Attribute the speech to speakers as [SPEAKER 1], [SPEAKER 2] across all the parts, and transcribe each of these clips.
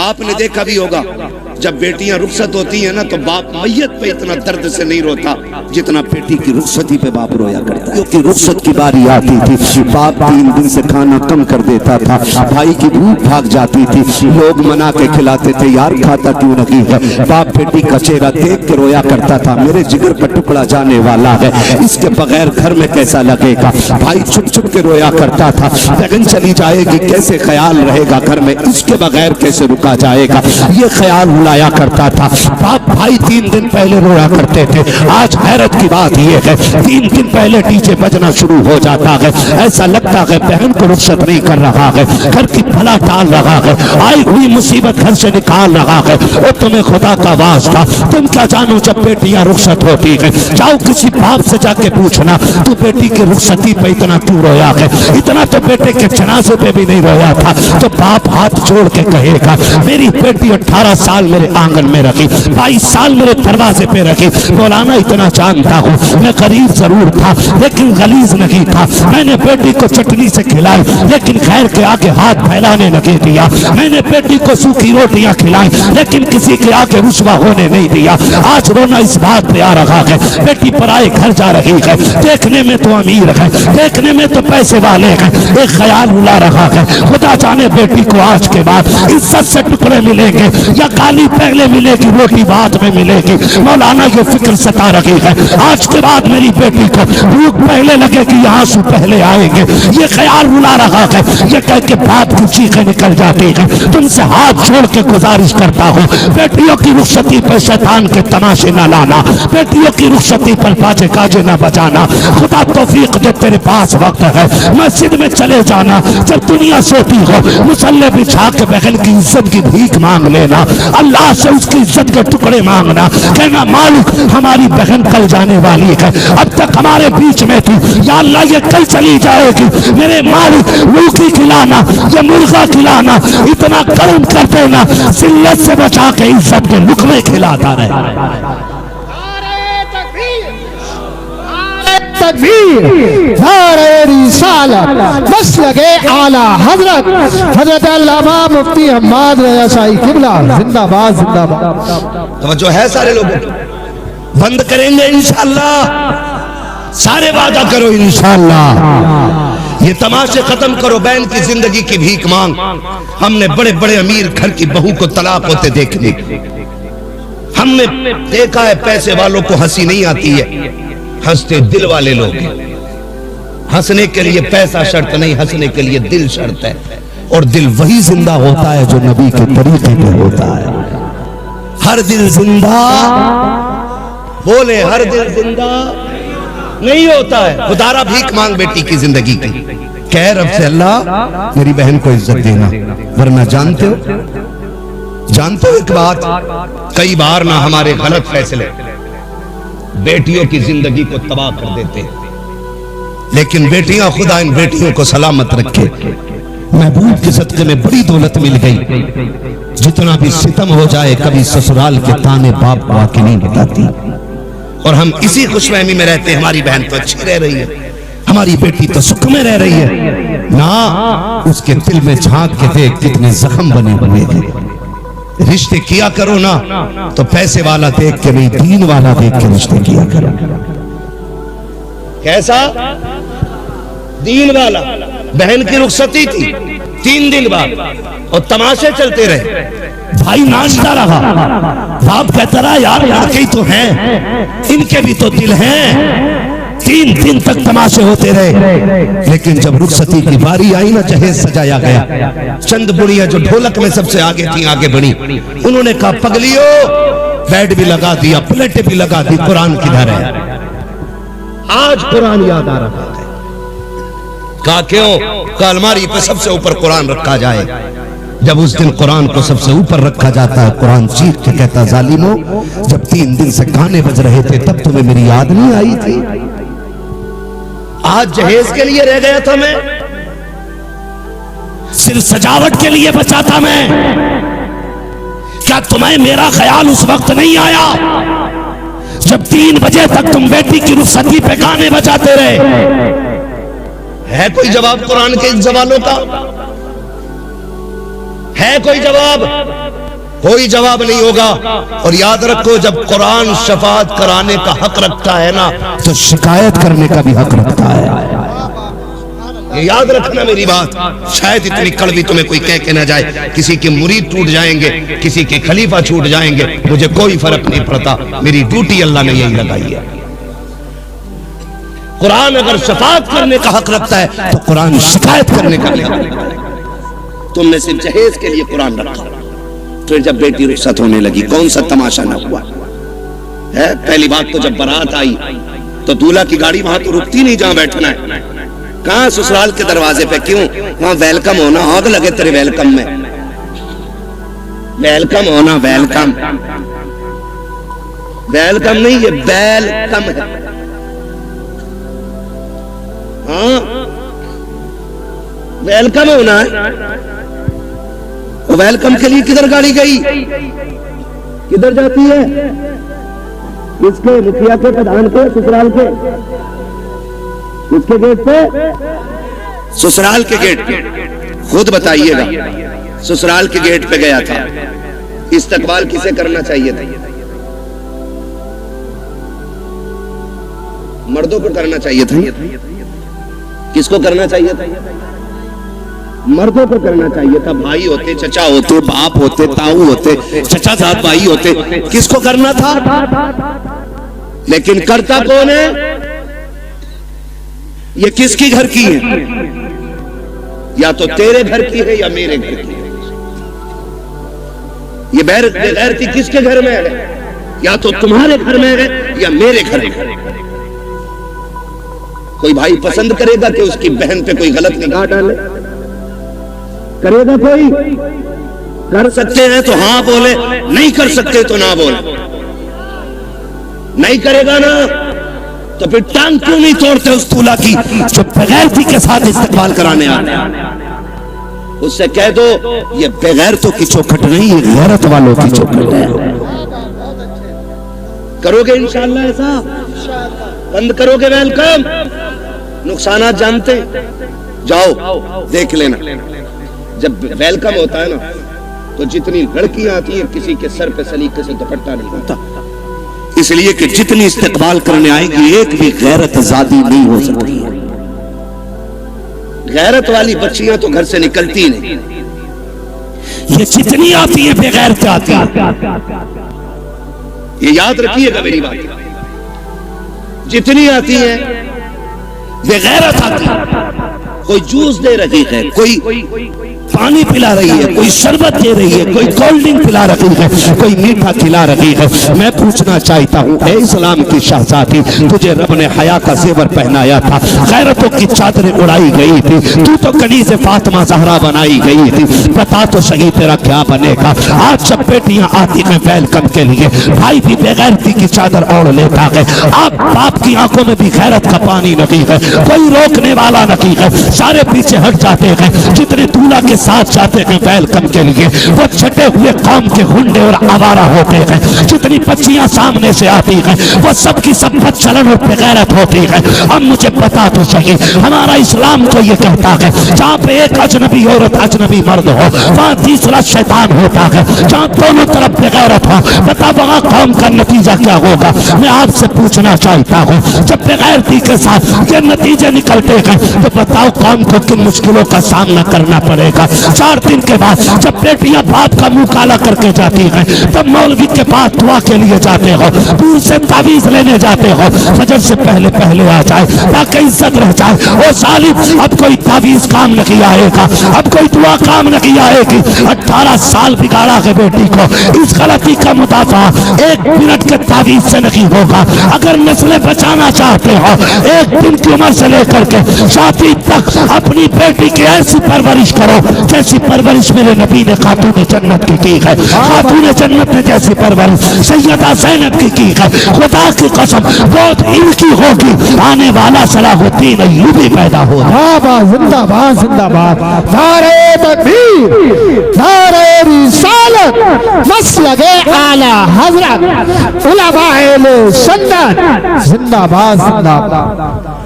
[SPEAKER 1] आपने देखा भी होगा जब बेटियां रुखसत होती हैं ना तो बाप मैयत पे इतना दर्द से नहीं रोता जितना बेटी की रुखसती पे बाप रोया करता है। क्योंकि रुखसत की बारी आती थी, बाप 3 दिन से खाना कम कर देता था, भाई की भूख भाग जाती थी, लोग मना के खिलाते थे, यार खाता क्यों नहीं है। बाप बेटी का चेहरा देख के रोया करता था, मेरे जिगर का टुकड़ा जाने वाला है, इसके बगैर घर में कैसा लगेगा। भाई छुप छुप के रोया करता था, बहन चली जाएगी कैसे ख्याल रहेगा घर में, इसके बगैर कैसे रुका जाएगा, ये ख्याल रुलाया करता था। बाप भाई 3 दिन पहले रोया करते थे। आज हैरत की बात यह है 3 दिन पहले डीजे बजना शुरू हो जाता है, ऐसा लगता है बहन को रुखसत नहीं कर रहा है, घर की भला टाल रहा है, आई हुई मुसीबत घर से निकाल रहा है। और तुम्हें खुदा का वास्ता, तुम क्या जानो जब बेटियां रुखसत होती है, जाओ किसी बाप से जाके पूछना तू बेटी की रुखसती पे इतना क्यों रोया है, इतना तो बेटे के जनाजे पे भी नहीं रोया था। तो बाप हाथ जोड़ के कहेगा मेरी बेटी 18 साल मेरे आंगन में रखी, 22 साल मेरे दरवाजे पे रखी, मौलाना इतना जानता हूँ मैं गरीब जरूर था लेकिन गलीज नहीं था, मैंने बेटी को चटनी से खिलाई लेकिन खैर के आगे हाथ फैलाने नहीं दिया, मैंने बेटी को सूखी रोटियां खिलाई लेकिन किसी के आगे रुसवा होने नहीं दिया। आज रोना इस बात पे आ रहा है बेटी पराए घर जा रही है, देखने में तो अमीर है, देखने में तो पैसे वाले हैं, एक ख्याल रुला रहा है खुदा जाने बेटी को आज के बाद इज्जत से टुकड़े मिलेंगे या गाली पहले मिलेगी रोटी बाद में मिलेगी। मौलाना ये फिक्र सता रही है आज के बाद मेरी बेटी को भूख पहले लगेगी या आंसू पहले आएंगे, ये ख्याल रुला रहा है। ये कह के बात की चीखें निकल जाती है। तुमसे हाथ छोड़ के गुजारिश करता हूँ बेटियों की रुखसती पर शैतान के तमाशे न लाना, बेटियों की रुखसती पर बाजे काजे न बजाना। खुदा तौफीक दे तेरे पास वक्त है, मस्जिद में चले जाना जब दुनिया सोती हो, मुसल्ले बिछा के बहन की इज्जत की भीख मांग लेना, अल्लाह से उसकी इज्जत के टुकड़े मांगना, कहना मालिक हमारी बहन कल जाने वाली है, अब तक हमारे बीच में थी, या अल्लाह ये कल चली जाएगी, मेरे मालिक रोटी खिलाना या मुर्गा खिलाना इतना कर्म कर देना जिल्लत से बचा के इज्जत के लुकमे खिलाता रहे।
[SPEAKER 2] बस लगे आला हजरत अल्लामा मुफ्ती हम्माद रज़ा शाही किबला जिंदाबाद जिंदाबाद।
[SPEAKER 1] तवज्जो है सारे लोग, बंद करेंगे इंशाअल्लाह, सारे वादा करो इंशाअल्लाह। ये तमाशे खत्म करो, बहन की जिंदगी की भीख मांग। हमने बड़े बड़े अमीर घर की बहू को तलाक होते देख ली, हमने देखा है पैसे वालों को हंसी नहीं आती है, हंसते दिल वाले लोग। हंसने के लिए पैसा शर्त नहीं, हंसने के लिए दिल शर्त है, और दिल वही जिंदा होता है जो नबी के तरीके पे होता है। हर दिल जिंदा बोले, हर दिल जिंदा नहीं होता है। खुदारा भीख मांग बेटी की जिंदगी की, कह रब से अल्लाह मेरी बहन को इज्जत देना, वरना जानते हो एक बात, कई बार ना हमारे गलत फैसले बेटियों की जिंदगी को तबाह कर देते हैं, लेकिन बेटियां खुदा इन बेटियों को सलामत रखे। महबूब के सदके में बड़ी दौलत मिल गई, जितना भी सितम हो जाए कभी ससुराल के ताने बाप को आके नहीं बताती, और हम इसी खुशफहमी में रहते हैं हमारी बहन तो अच्छी रह रही है, हमारी बेटी तो सुख में रह रही है ना। उसके दिल में झांक के देख कितने जख्म बने हुए हैं। रिश्ते किया करो ना तो पैसे वाला देख के नहीं, दीन वाला देख के रिश्ते किया करो। कैसा दीन वाला? बहन की रुखसती थी 3 दिन बाद और तमाशे चलते रहे, भाई नाचता रहा, बाप कहता रहा यार लड़के ही तो हैं, इनके भी तो दिल हैं। 3 दिन तक तमाशे होते रहे, लेकिन जब रुखसती की बारी आई ना, जहेज सजाया गया, चंद बुढ़ियां जो ढोलक में सबसे आगे थी आगे बढ़ी, उन्होंने कहा पगलियो, बेड भी लगा दिया, प्लेटें भी लगा दी, कुरान किधर है? आज कुरान याद आ रहा है। कहा क्यों? कहा अलमारी पे सबसे ऊपर कुरान रखा जाए। जब उस दिन कुरान को सबसे ऊपर रखा जाता है, कुरान चीख के कहता जालिमो, जब 3 दिन से गाने बज रहे थे तब तुम्हें मेरी याद नहीं आई थी? आज जहेज के लिए रह गया था मैं, सिर्फ सजावट के लिए बचा था मैं, क्या तुम्हें मेरा ख्याल उस वक्त नहीं आया जब 3 बजे तक तुम बेटी की रुखसती पे गाने बजाते रहे? है कोई जवाब कुरान के इन सवालों का? है कोई जवाब? कोई जवाब नहीं होगा। और याद रखो, जब कुरान शफाअत कराने का हक रखता है ना, तो शिकायत करने का भी हक रखता है। ये याद रखना मेरी बात। शायद इतनी कड़वी तुम्हें कोई कह के ना जाए, किसी के मुरीद टूट जाएंगे, किसी के खलीफा छूट जाएंगे, मुझे कोई फर्क नहीं पड़ता। मेरी ड्यूटी अल्लाह ने यही लगाई है। कुरान अगर शफाअत करने का हक रखता है तो कुरान शिकायत करने का भी हक रखता है। तुमने सिर्फ जहेज के लिए कुरान रखा, फिर जब बेटी रुखसत होने लगी कौन सा तमाशा ना हुआ है। पहली बात तो जब बारात आई तो दूल्हा की गाड़ी वहां तो रुकती नहीं जहां बैठना है। कहां? ससुराल के दरवाजे पे। क्यों? वहां वेलकम होना, आग लगे तेरे वेलकम में। वेलकम होना, वेलकम वेलकम नहीं, ये वेलकम है। हाँ, वेलकम होना है। वेलकम के लिए किधर गाड़ी गई? किधर जाती है? किसके? मुखिया के, प्रधान के, ससुराल के? किसके गेट पे? ससुराल के गेट पे। खुद बताइएगा। ससुराल के गेट पे गया था, इस्तकबाल किसे करना चाहिए था? मर्दों को करना चाहिए था। किसको करना चाहिए था? मर्दों को करना चाहिए था। भाई होते, चचा होते, बाप होते, ताऊ होते, चचा साथ भाई होते, किसको करना था? लेकिन करता कौन है? ये किसकी घर की है? या तो तेरे घर की है या मेरे घर की है। ये बेगैरती किसके घर में है? या तो तुम्हारे घर में है या मेरे घर में। कोई भाई पसंद करेगा कि उसकी बहन पे कोई गलत निगाह डाले? करेगा कोई? कर सकते हैं तो हाँ बोले, नहीं कर सकते तो ना बोले। नहीं करेगा ना तो फिर टांग क्यों नहीं तोड़ते उस दूल्हा की जो बेगैरती के साथ इस्तकबाल कराने आते हैं? उससे कह दो ये बेगैरतों की चौखट नहीं, ये गैरत वालों की चौखट है। करोगे इंशाअल्लाह ऐसा? बंद करोगे वेलकम? नुकसानात जानते? जाओ देख लेना। जब वेलकम होता है ना तो जितनी लड़कियां आती हैं किसी के सर पे सलीके से दुपट्टा नहीं होता, इसलिए कि जितनी इस्तकबाल करने आएगी एक भी गैरत ज़ादी नहीं हो सकती है। गैरत वाली बच्चियां तो घर से निकलती नहीं, ये जितनी आती है बेगैरत आती है। ये याद रखिएगा मेरी बात। जितनी आती है बेगैरत आती है। कोई जूस दे रही है, कोई पानी पिला रही है, कोई शरबत दे रही है, कोई कोल्ड ड्रिंक पिला रही है, कोई मीठा खिला रही है। मैं पूछना चाहता हूँ, ए इस्लाम की शहजादी, तुझे रब ने हया का जेवर पहनाया था, गैरतों की चादरें उड़ाई गई थी, तू तो कनीज़े फातिमा ज़हरा बनाई गई थी। बता तो सही तेरा क्या बनेगा? आज जब बेटियां आती हैं वेलकम के लिए, भाई भी बेगैरती की चादर ओढ़ लेता है। आप बाप की आंखों में भी गैरत का पानी नहीं है, कोई रोकने वाला नहीं है, सारे पीछे हट जाते हैं। जितने दूल्हा के साथ जाते हैं वेलकम के लिए वो छटे हुए कौम के हुंडे और आवारा होते हैं। जितनी बच्चियां सामने से आती हैं वो सबकी सब बदचलन और बेगैरत होती है। अब मुझे बता तो सही, हमारा इस्लाम को ये कहता है जहाँ पे एक अजनबी औरत अजनबी मर्द हो वहाँ तीसरा शैतान होता है। जहाँ दोनों तरफ बेगैरत हो, बता वहाँ कौम का नतीजा क्या होगा? मैं आपसे पूछना चाहता हूँ, जब बेगैरती के साथ ये नतीजे निकलते हैं तो बताओ कौम को किन मुश्किलों का सामना करना पड़ेगा। 4 दिन के बाद जब बेटियां बाप का मुंह काला करके जाती हैं तब मौलवी के पास दुआ के लिए जाते हो, दूर से तावीज लेने जाते हो, फजर से पहले पहले आ जाए ताकि इज्जत रह जाए। ओ सालिम, अब कोई तावीज काम नहीं आएगा, अब कोई दुआ काम नहीं आएगी। 18 साल बिगाड़ा है बेटी को, इस गलती का मुदाफा 1 मिनट के तावीज से नहीं होगा। अगर नस्लें बचाना चाहते हो, 1 दिन की उम्र से लेकर के शादी तक अपनी बेटी की ऐसी परवरिश करो जैसी परवरिश मेरे नबी ने खातून जन्नत की है। खातून जन्नत ने जैसी परवरिश सैयदा ज़ैनब की है। खुदा की कसम बहुत इनकी होगी, आने वाला सलाहुद्दीन अय्यूबी पैदा होगा।
[SPEAKER 2] जिंदाबाद जिंदाबाद, नारे तकबीर, नारे रिसालत, मसलके आला हजरत उलमाए सुन्नत, जिंदाबाद जिंदाबाद।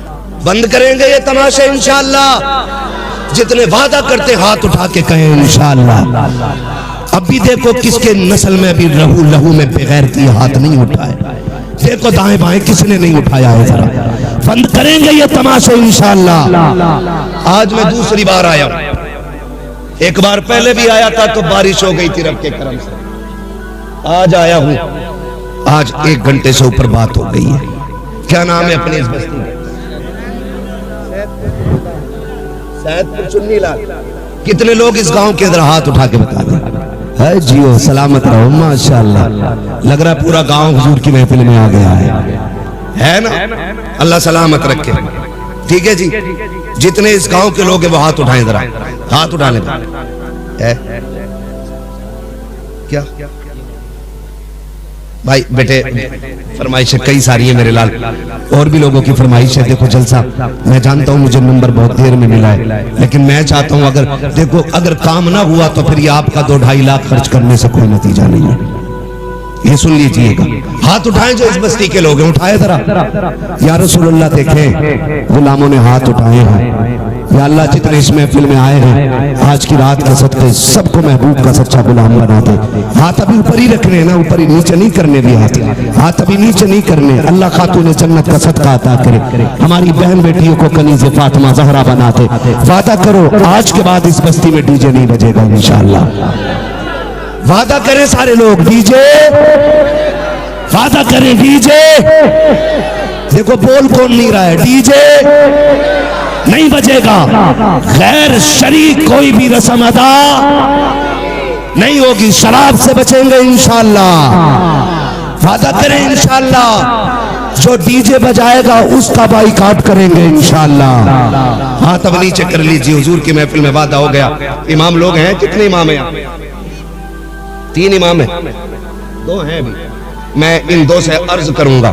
[SPEAKER 1] बंद करेंगे ये तमाशे इंशाअल्लाह। जितने वादा करते हाथ उठा के कहें इंशाअल्लाह। अब भी देखो किसके नस्ल में अभी लहू लहू में बगैर की हाथ नहीं उठाए। देखो दाएं बाएं किसने नहीं उठाया है। जरा बंद करेंगे ये तमाशे इंशाअल्लाह। आज मैं दूसरी बार आया हूं, एक बार पहले भी आया था तो बारिश हो गई थी रब के करम से। आज आया हूं, आज 1 घंटे से ऊपर बात हो गई है। क्या नाम है अपनी इस बस्ती का? सैदपुर चुन्नी लाल। कितने लोग इस गांव के अंदर हाथ उठा के बता दें? है जियो सलामत रहो माशाअल्लाह। लग रहा है पूरा गांव हुजूर की महफिल में आ गया है ना? अल्लाह सलामत रखे। ठीक है जी, जितने इस गांव के लोग हैं वो हाथ उठाएं, जरा हाथ उठाने है क्या भाई? बेटे फरमाइश कई सारी है मेरे लाल, और भी लोगों की फरमाइश है। देखो जलसा, मैं जानता हूं मुझे नंबर बहुत देर में मिला है, लेकिन मैं चाहता हूं अगर देखो अगर काम ना हुआ तो फिर ये आपका 2-2.5 लाख खर्च करने से कोई नतीजा नहीं है। ये सुन लीजिएगा। हाथ उठाएं जो इस बस्ती के लोग हैं, उठाए जरा। या रसूलुल्लाह देखें गुलामों ने हाथ उठाए हैं। या अल्लाह जितने इस महफिल में आए हैं आज की रात के सदके सबको महबूब का सच्चा गुलाम बना दे। हाथ अभी ऊपर ही रखने हैं ना, ऊपर ही, नीचे नहीं करने भी हाथ अभी नीचे नहीं करने। अल्लाह खातून जन्नत का सदका अता करे, हमारी बहन बेटियों को कनीज़े फातिमा ज़हरा बना दे। वादा करो आज के बाद इस बस्ती में डीजे नहीं बजेगा इंशाअल्लाह। वादा करें सारे लोग, डीजे वादा करें डीजे। देखो बोल कौन नहीं रहा है, डीजे नहीं बजेगा। गैर शरीक कोई भी रस्म अदा नहीं होगी। शराब से बचेंगे इंशाअल्लाह। वादा करें इंशाअल्लाह। जो डीजे बजाएगा उसका बाइकाट करेंगे इंशाअल्लाह। हाथ अब नीचे कर लीजिए। हुजूर की महफिल में वादा हो गया। इमाम लोग हैं, कितने इमाम हैं? 3 इमाम है, 2 हैं अभी। मैं इन 2 से अर्ज करूंगा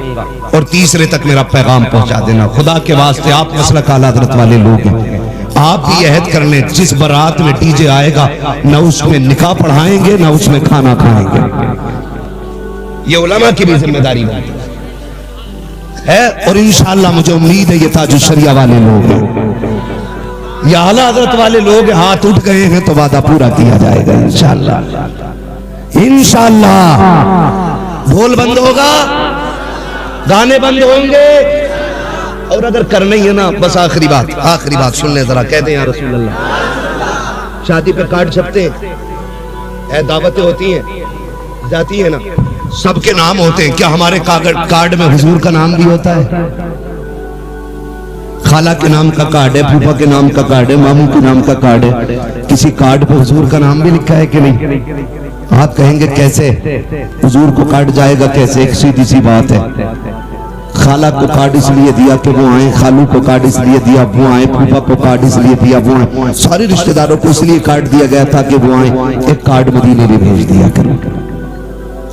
[SPEAKER 1] और तीसरे तक मेरा पैगाम पहुंचा देना। खुदा के वास्ते आप मसलक आला हज़रत वाले लोग हैं, आप भी अहद कर लें जिस बारात में डीजे आएगा न उसमें निकाह पढ़ाएंगे न उसमें खाना खाएंगे। ये उलमा की भी जिम्मेदारी है। और इंशाअल्लाह मुझे उम्मीद है ये ताजुश शरिया वाले लोग हैं, या आला हज़रत वाले लोग हाथ उठ गए हैं तो वादा पूरा किया जाएगा इंशाअल्लाह। इंशाअल्लाह ढोल बंद होगा, गाने बंद होंगे। और अगर करना ही है ना, बस आखिरी बात सुन ले जरा। कहते हैं या रसूल अल्लाह, शादी पे कार्ड छपते हैं, दावतें होती हैं, जाती है ना, सबके नाम होते हैं। क्या हमारे कार्ड में हुजूर का नाम भी होता है? खाला के नाम का कार्ड है, फूफा के नाम का कार्ड है, मामू के नाम का कार्ड है। किसी कार्ड पे हुजूर का नाम भी लिखा है कि नहीं? आप कहेंगे कैसे हुजूर को कार्ड जाएगा कैसे? एक सीधी सी बात है। खाला को कार्ड इसलिए दिया कि वो आए, खालू को कार्ड इसलिए दिया वो आए, फूफा को कार्ड इसलिए दिया वो आए, सारे रिश्तेदारों को इसलिए कार्ड दिया गया था कि वो आए। एक कार्ड मदीने भी भेज दिया करो।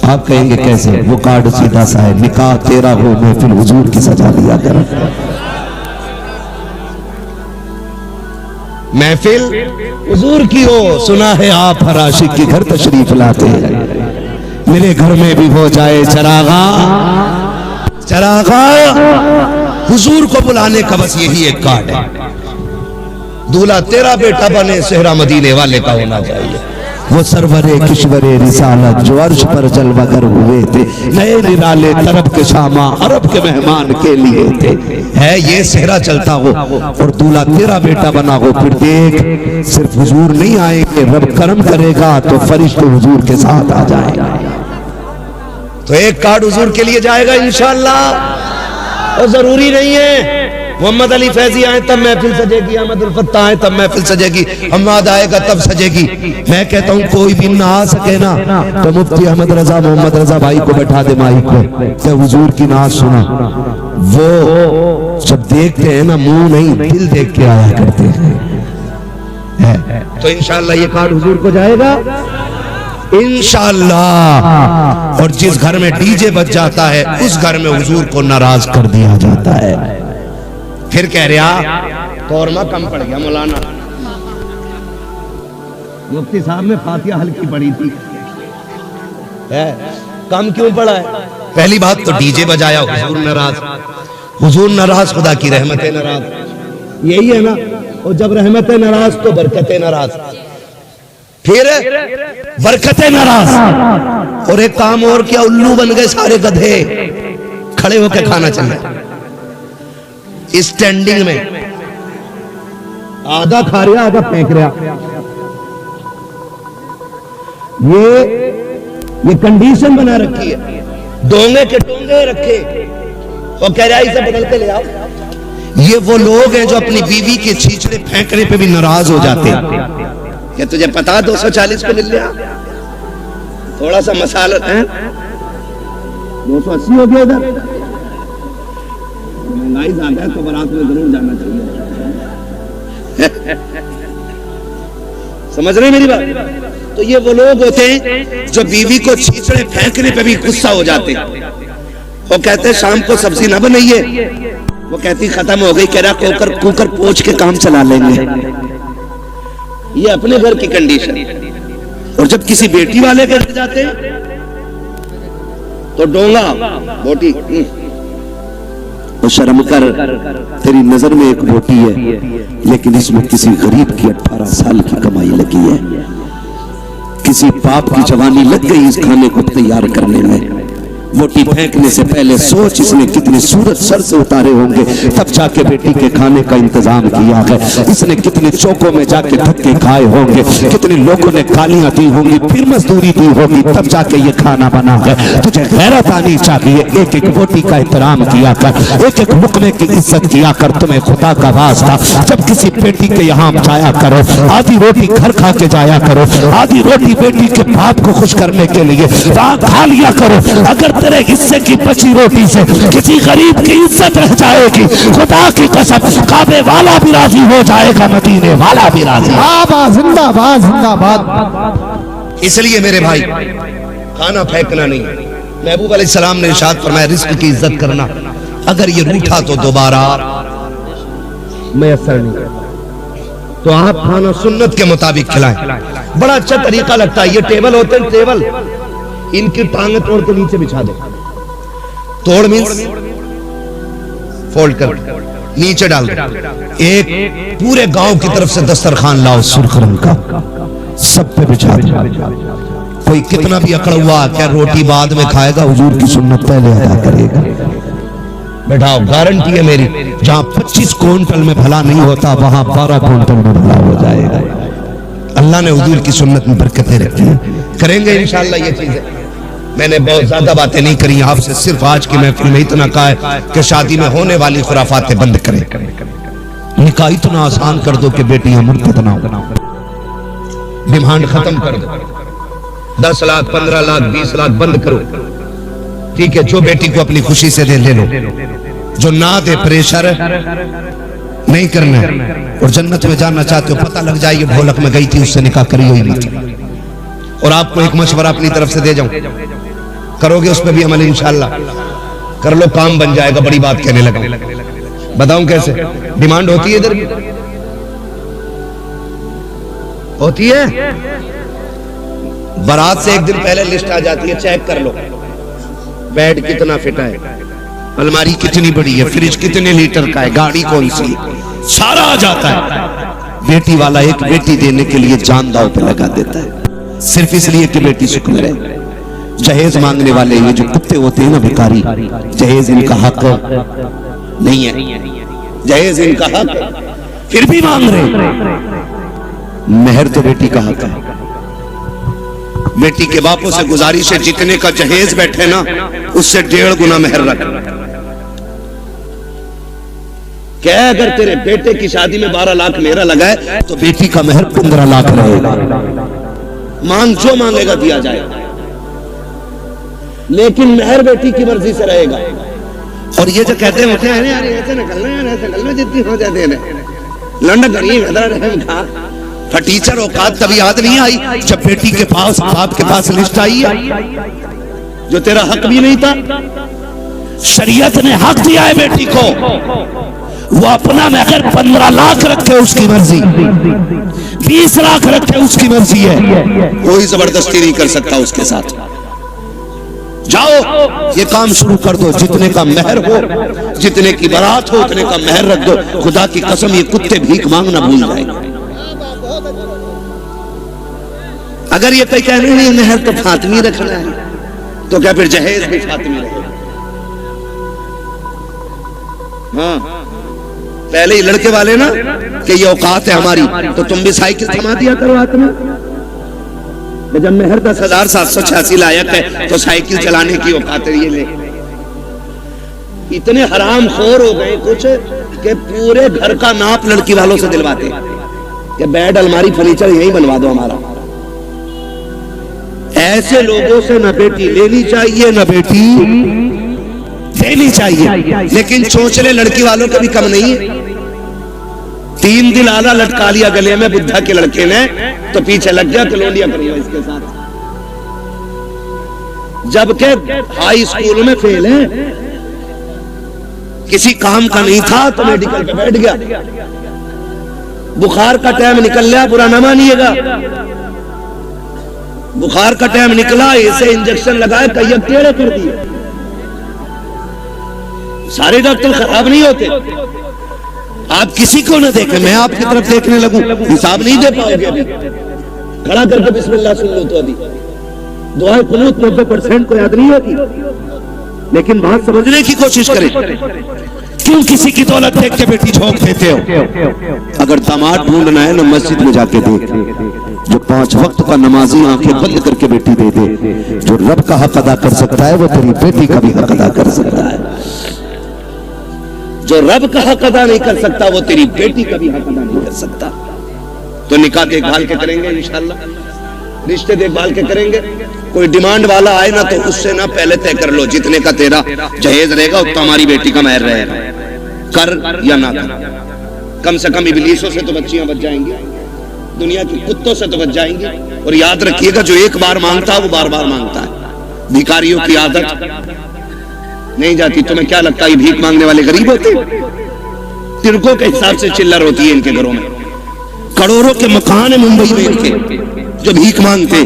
[SPEAKER 1] आप कहेंगे कैसे? वो कार्ड सीधा सा है, निकाह तेरा हो महफिल हुजूर की सजा दिया करो। महफिल हुजूर की हो, सुना है आप हर आशिक के घर तशरीफ लाते हैं। मेरे घर में भी हो जाए चरागा, हुजूर को बुलाने का बस यही एक कार्ड है। दूल्हा तेरा बेटा बने, सेहरा मदीने वाले का होना चाहिए। वो सरवरे किश्वरे रिसालत जो अर्श पर जलवागर हुए थे, नए निराले तरफ के शामा अरब के मेहमान के लिए थे। है ये सेहरा चलता हो और दूल्हा तेरा बेटा बना हो, फिर देख सिर्फ हुजूर नहीं आएंगे, रब करम करेगा तो फरिश्ते हुजूर के साथ आ जाएगा। तो एक कार्ड हुजूर के लिए जाएगा इंशाअल्लाह। और जरूरी नहीं है मोहम्मद अली फैजी आए तब महफिल सजेगी, अहमद उल फत्ता आए तब महफिल सजेगी, अहमद आएगा तब सजेगी। मैं कहता हूँ कोई भी ना आ सके ना तो मुफ्ती अहमद रजा मोहम्मद रजा भाई को बैठा दे माइक पे, तो हुजूर की नाज सुना। वो जब देखते हैं ना मुंह नहीं दिल देख के आया करते हैं। तो इंशाअल्लाह ये कार्ड हुजूर को जाएगा इंशाअल्लाह। और जिस घर में डीजे बज जाता है उस घर में हुजूर को नाराज कर दिया जाता है। फिर कह रहा कौरमा कम पड़ गया मौलाना, मुफ्ती साहब ने फातिहा हल्की पड़ी थी, कम क्यों पड़ा है? पहली बात तो डीजे बजाया, हुजूर नाराज, हुजूर नाराज, खुदा की रहमतें नाराज, यही है ना। और जब रहमतें नाराज तो बरकतें नाराज। फिर बरकतें नाराज। और एक काम और किया, उल्लू बन गए सारे गधे, खड़े होकर खाना चाहिए स्टैंडिंग में, आधा खा रहा आधा फेंक रहा। ये कंडीशन बना रखी है, डोंगे के डोंगे रखे और कह रहा है इसे बदल के ले आओ। ये वो लोग हैं जो अपनी बीवी के छींचड़े फेंकने पे भी नाराज हो जाते हैं। क्या तुझे पता 240 पे मिल गया, थोड़ा सा मसाला है 280 हो गया इधर, महंगाई ज्यादा है तो बारात में जरूर जाना चाहिए। समझ रहे मेरी बात? तो ये वो लोग होते हैं जो बीवी को छींचड़े फेंकने पे भी गुस्सा हो जाते हैं। वो कहते हैं शाम को सब्जी ना बनाइए, वो कहती खत्म हो गई, कह रहा कुकर पोंछ के काम चला लेंगे। ये अपने घर की कंडीशन। और जब किसी बेटी वाले के घर जाते हैं तो डोंगा बोटी, तो शर्म कर, तेरी नजर में एक बोटी है लेकिन इसमें किसी गरीब की 18 साल की कमाई लगी है, किसी बाप की जवानी लग गई इस खाने को तैयार करने में। बोटी फेंकने से पहले सोच इसने कितने सूरज सर से उतारे होंगे तब जाके बेटी के खाने का इंतजाम किया है। इसने कितने चौकों में जाके धक्के खाए होंगे, कितने लोगों ने गालियां दी होंगी, फिर मजदूरी दी होगी, तब जाके ये खाना बना है। तुझे गैरत आनी चाहिए, एक एक बोटी का एहतराम किया कर, एक एक लुकमे की इज्जत किया कर। तुम्हें खुदा का वास्ता जब किसी बेटी के यहाँ जाया करो, आधी रोटी घर खा के जाया करो, आधी रोटी बेटी के बाप को खुश करने के लिए वहां खा लिया करो। अगर तेरे हिस्से की बची रोटी से किसी गरीब की इज्जत रह जाएगी, खुदा की कसम काबे वाला भी राजी हो जाएगा, मदीने वाला भी राजी।
[SPEAKER 2] जिंदाबाद जिंदाबाद।
[SPEAKER 1] इसलिए मेरे भाई खाना फेंकना नहीं। महबूब अलैहिस्सलाम ने इरशाद फरमाया रिस्क की इज्जत करना, अगर ये रूठा तो दोबारा मैसर नहीं, तो आप खाना सुन्नत के मुताबिक खिलाएं। बड़ा अच्छा तरीका लगता है। ये टेबल होते हैं, टेबल इनकी टांगें तोड़ के नीचे बिछा दो। तोड़ मींस फोल्ड कर नीचे डाल दो। एक पूरे गांव की तरफ से दस्तरखान लाओ सुर्ख रंग का, सब पे बिछा दो। कोई कितना भी अकड़ हुआ, क्या रोटी बाद में खाएगा, हुजूर की सुन्नत पहले अदा करेगा। बैठाओ, गारंटी है मेरी, जहां 25 क्विंटल में भला नहीं होता वहां 12 क्विंटल में भला हो जाएगा। अल्लाह ने हुजूर की सुन्नत में बरकतें रखी हैं। करेंगे इंशाअल्लाह ये चीजें। मैंने बहुत ज्यादा बातें नहीं करी आपसे, सिर्फ आज की महफिल में इतना कहा है कि शादी में होने वाली खुराफातें बंद करें, निकाह इतना आसान कर दो कि बेटियां मुर्तद ना हो, डिमांड खत्म कर दो, 10 लाख 15 लाख 20 लाख बंद करो। ठीक है, जो बेटी को अपनी खुशी से दे ले लो, जो ना दे प्रेशर नहीं करना है। और जन्नत में जाना चाहते हो, पता लग जाए ये भोलक में गई थी उससे निकाह करी हुई नहीं थी। और आपको एक मशवरा अपनी तरफ से दे जाऊं, करोगे उस पर भी अमल इंशाअल्लाह कर लो, काम बन जाएगा। बड़ी बात कहने लगा, बताऊं कैसे? डिमांड होती है इधर भी होती है, बारात से एक दिन पहले लिस्ट आ जाती है, चेक कर लो बेड कितना फिट है, अलमारी कितनी बड़ी है, फ्रिज कितने लीटर का है, गाड़ी कौन सी, सारा आ जाता है। बेटी वाला एक बेटी देने के लिए जान दांव पे लगा देता है, सिर्फ इसलिए कि बेटी सुख में रहे। जहेज मांगने वाले ये जो कुत्ते होते हैं ना भिखारी, जहेज इनका हक नहीं है, जहेज इनका हक फिर भी मांग रहे। मेहर तो बेटी का हक है। बेटी के बापों से गुजारिश है, जितने का जहेज बैठे ना उससे 1.5 गुना मेहर रख। क्या अगर तेरे बेटे की शादी में 12 लाख मेरा लगा है तो बेटी का मेहर 15 लाख रहेगा। मांग जो मांगेगा दिया जाएगा, लेकिन मेहर बेटी की मर्जी से रहेगा। और ये जो कहते हैं ऐसे निकलना है, ऐसे निकलना जितनी हो जाते हैं लंडन करिए फटीचर औकात तभी याद नहीं आई जब बेटी के पास बाप के पास लिस्ट आई है जो तेरा हक भी नहीं था। शरीयत ने हक दिया है बेटी को, वो अपना मेहर 15 लाख रखे उसकी मर्जी, 20 लाख रखे उसकी मर्जी है, कोई जबरदस्ती नहीं कर सकता उसके साथ। जाओ ये काम शुरू कर दो, जितने का मेहर हो, जितने की बारात हो उतने का मेहर रख दो। खुदा की कसम ये कुत्ते भीख मांगना भूल जाएंगे। अगर ये कोई कहने नहीं महर तो फातिमी रखना है, तो क्या फिर जहेज भी फातिमी रहे? हाँ, पहले ही लड़के वाले ना कि ये औकात है हमारी, तो तुम भी साइकिल थमा दिया करो हाथ में। जब मेहर 10,786 लायक है तो साइकिल चलाने की औकात है ये ले। इतने हराम खोर हो गए कुछ कि पूरे घर का नाप लड़की वालों से दिलवाते कि बेड अलमारी फर्नीचर यही बनवा दो हमारा। ऐसे लोगों से न बेटी लेनी चाहिए न बेटी देनी चाहिए। लेकिन चोंचले लड़की वालों के भी कम नहीं है। 3 दिन आला लटका लिया गले में बुद्धा के लड़के ने, तो पीछे लग गया कलोनिया करूंगा इसके साथ। जबकि हाई स्कूल में फेल है, किसी काम का नहीं था तो मेडिकल पे बैठ गया। बुखार का टाइम निकल गया, बुरा न मानिएगा। बुखार का टाइम निकला, इसे इंजेक्शन लगाए, कई टेढ़े कर दिए। सारे डॉक्टर खराब नहीं होते। आप किसी को न देखें, मैं आपकी तरफ देखने लगूं, हिसाब नहीं दे पाओगे। अभी खड़ा करके बिस्मिल्लाह सुन लो तो अभी दुआ कुनूत 90% को याद नहीं होती। लेकिन बात समझने की कोशिश करें। क्यों किसी की दौलत देख के बेटी झोंक देते हो? अगर दामाद ढूंढना है ना, मस्जिद में जाके देख, जो 5 वक्त का नमाजी आंखें बंद करके बेटी दे दे। जो रब का हक अदा कर सकता है वो तेरी बेटी का भी हक अदा कर सकता है। जो रब का हक अदा नहीं कर सकता वो तेरी बेटी का भी हक अदा नहीं कर सकता। तो निकाह देखभाल के करेंगे इंशाल्लाह, रिश्ते देखभाल के करेंगे। कोई डिमांड वाला आए ना तो उससे ना पहले तय कर लो जितने का तेरा जहेज रहेगा उतना हमारी बेटी का महर रहेगा, कर या ना कर। कम से कम इबलीसों से तो बच्चियां बच जाएंगी, दुनिया की कुत्तों से तो बच जाएंगी। और याद रखिएगा, जो एक बार मांगता है वो बार बार मांगता है। भिखारियों की आदत नहीं जाती। तुम्हें क्या लगता है भीख मांगने वाले गरीब होते? तिरकों के हिसाब से चिल्लर होती है इनके घरों में। करोड़ों के मकान है मुंबई में इनके जो भीख मांगते,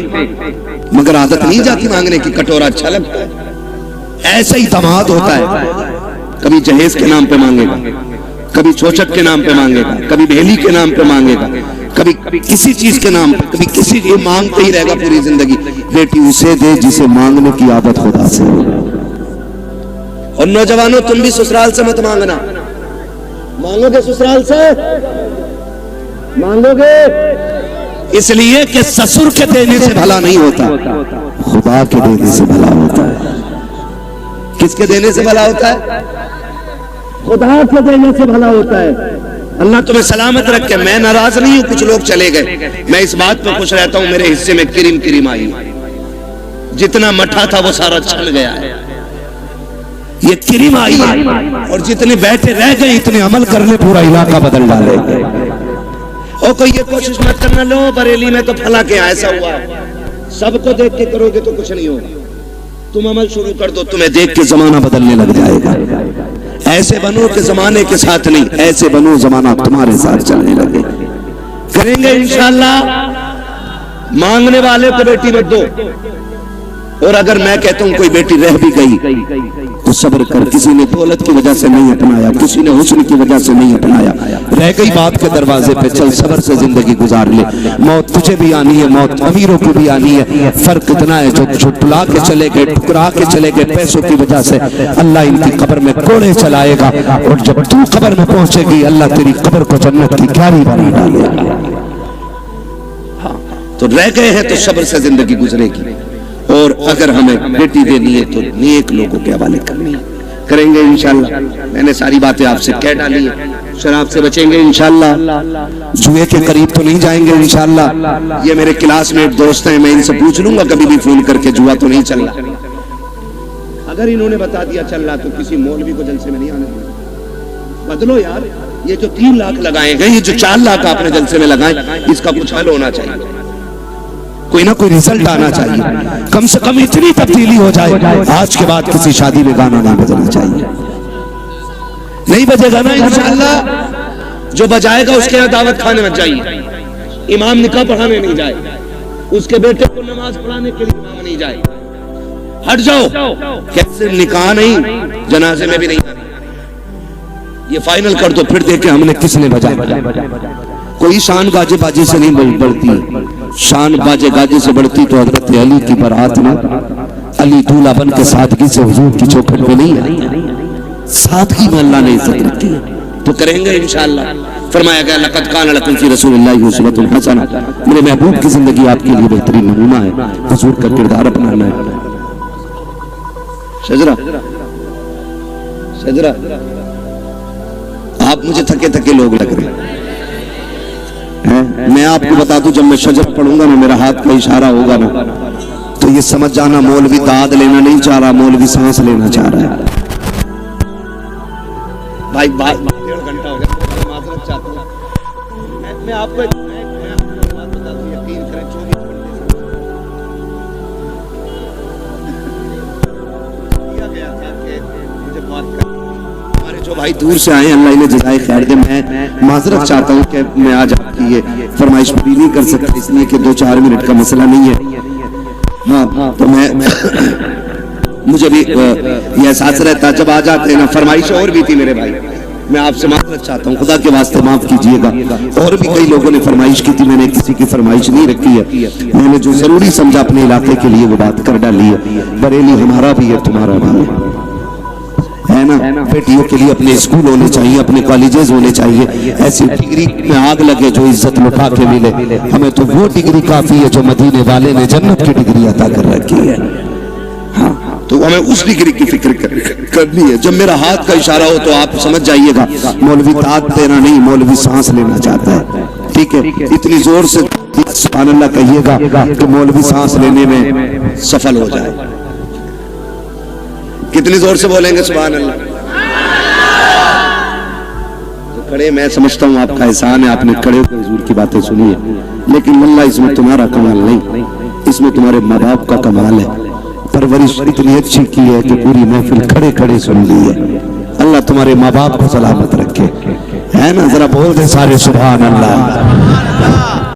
[SPEAKER 1] मगर आदत नहीं जाती मांगने की। कटोरा अच्छा लगता है। ऐसा ही दामाद होता है, कभी जहेज के नाम पे मांगेगा, कभी चोचक के नाम पे मांगेगा, कभी भेली के नाम पे मांगेगा, कभी किसी चीज के नाम पे, कभी किसी ये मांगते ही रहेगा पूरी जिंदगी। बेटी उसे दे जिसे मांगने की आदत खुदा से हो। और नौजवानों, तुम भी ससुराल से मत मांगना। मांगोगे ससुराल से, मांगोगे इसलिए कि ससुर के देने से भला नहीं होता, खुदा के देने से भला होता है। किसके देने से भला होता है? खुदा के देने से भला होता है। अल्लाह तुम्हें सलामत रखे। मैं नाराज नहीं हूं, कुछ लोग चले गए, मैं इस बात पर खुश रहता हूं मेरे हिस्से में किरिम किरिम आई। जितना मठा था वो सारा छन गया है, ये किरिम आई है। और जितने बैठे रह गए इतने अमल करने पूरा इलाका बदल डाले। और कोई ये कोशिश मत करना, लो बरेली में तो फला के ऐसा हुआ। सबको देख के करोगे तो कुछ नहीं होगा। तुम अमल शुरू कर दो, तुम्हें देख के जमाना बदलने लग जाएगा। ऐसे बनो कि जमाने के साथ नहीं, ऐसे बनो जमाना तुम्हारे साथ चलने लगे। करेंगे इंशाअल्लाह। मांगने वाले को बेटी मत दो। और अगर मैं कहता हूं कोई बेटी रह भी गई तो सब्र कर। किसी ने दौलत की वजह से नहीं अपनाया, किसी ने हुस्न की वजह से नहीं अपनाया, रह गई बात के दरवाजे पे, चल सब्र से जिंदगी गुजार ले। मौत तुझे भी आनी है, मौत अमीरों को भी आनी है। फर्क इतना है जो झुटला के चले गए, ठुकरा के चले गए पैसों की वजह से, अल्लाह इनकी कब्र में कोड़े चलाएगा। और जब तू कब्र में पहुंचेगी अल्लाह तेरी कब्र को जन्नत की क्यारी बना डालेगा। हाँ, तो रह गए हैं तो सब्र से जिंदगी गुजरेगी। और अगर हमें बेटी देनी है तो नेक लोगों के हवाले करनी है। करेंगे इंशाल्लाह। मैंने सारी बातें आपसे कह डाली है। शराब से बचेंगे इंशाल्लाह, जुए के करीब तो नहीं जाएंगे इंशाल्लाह। ये मेरे क्लासमेट दोस्त हैं, मैं इनसे पूछ लूंगा कभी भी फोन करके, जुआ तो नहीं चल रहा। अगर इन्होंने बता दिया चल रहा तो किसी मौलवी को जलसे में नहीं आने देना। बदलो यार, ये जो 3 लाख लगाए गए, ये जो 4 लाख आपने जलसे में लगाए, इसका कुछ हल होना चाहिए। कोई ना कोई रिजल्ट आना चाहिए। कम से कम इतनी तब्दीली हो जाए, आज के बाद किसी शादी में गाना ना बजना चाहिए। नहीं बजेगा ना इंशाअल्लाह। जो बजाएगा उसके यहाँ दावत खाने में जाइए, इमाम निकाह पढ़ाने नहीं जाए, उसके बेटे को नमाज पढ़ाने के लिए इमाम नहीं जाए। हट जाओ। कैसे निकाह नहीं, जनाजे में भी नहीं। ये फाइनल कर दो, फिर देखे हमने किसने बजाया। कोई शान गाजे बाजी से नहीं बढ़ती। शान बाजे गाजे से बढ़ती तो हजरत अली की बारात में अली दूल्हा बन के सादगी से हुजूर की चौखट पे नहीं आई। सादगी में अल्लाह ने इज्जत रखी है, तो करेंगे इंशाअल्लाह। फरमाया गया लक़द कान लकुम फ़ी रसूलिल्लाहि उस्वतुन हसना, मेरे महबूब की जिंदगी आपके लिए बेहतरीन नमूना है, हुजूर का किरदार अपनाना है। शजरा शजरा आप मुझे थके थके लोग लग रहे हैं। मैं आपको बता दूं, जब मैं शजर पढ़ूंगा ना, मेरा हाथ का इशारा होगा ना, तो ये समझ जाना मौलवी दाद लेना नहीं चाह रहा, मौलवी सांस लेना चाह रहा है। भाई बात 1.5 घंटा हो गया, मैं माजरत चाहता हूं। मैं आपको एक बात बता दूं, यकीन करें 24 घंटे दिया गया था कि मुझे बात कर, हमारे जो भाई दूर से आए अल्लाह इन्हें जज़ाए खैर दे। मैं माजरत चाहता हूं कि मैं आज आपकी ये फरमाइश पूरी नहीं कर सकता, इसलिए कि 2-4 मिनट का मसला नहीं है। हाँ, तो मैं मुझे भी ये एहसास रहता जब आ जाते हैं ना, फरमाइश और भी थी मेरे भाई, मैं आपसे माफरत चाहता हूँ, खुदा के वास्ते माफ कीजिएगा। और भी कई लोगों ने फरमाइश की थी, मैंने किसी की फरमाइश नहीं रखी है, मैंने जो जरूरी समझा अपने इलाके के लिए वो बात कर डाली है। बरेली हमारा भी है, तुम्हारा भी है ना। बेटियों के लिए अपने स्कूल होने चाहिए, अपने कॉलेजेस होने चाहिए, ऐसी डिग्री में आग लगे जो इज्जत लुटा के मिले। हमें तो वो डिग्री काफी है जो मदीने वाले ने जन्नत की डिग्री अता कर रखी है। हाँ, तो हमें उस डिग्री की फिक्र करनी है। जब मेरा हाथ का इशारा हो तो आप समझ जाइएगा मौलवी दाद देना नहीं, मौलवी सांस लेना चाहता है। ठीक है, इतनी जोर से सुभान अल्लाह कहिएगा कि मौलवी सांस लेने में सफल हो जाए। कितनी जोर से बोलेंगे सुभान अल्लाह? तो खड़े, मैं समझता हूँ आपका एहसान है, आपने खड़े होकर हुजूर की बातें सुनी है, लेकिन अल्लाह इसमें तुम्हारा कमाल नहीं, इसमें तुम्हारे माँ बाप का कमाल है। परवरिश इतनी अच्छी की है कि पूरी महफिल खड़े खड़े सुन ली है। अल्लाह तुम्हारे माँ बाप को सलामत रखे, है ना। जरा बोल दे सारे सुभान अल्लाह।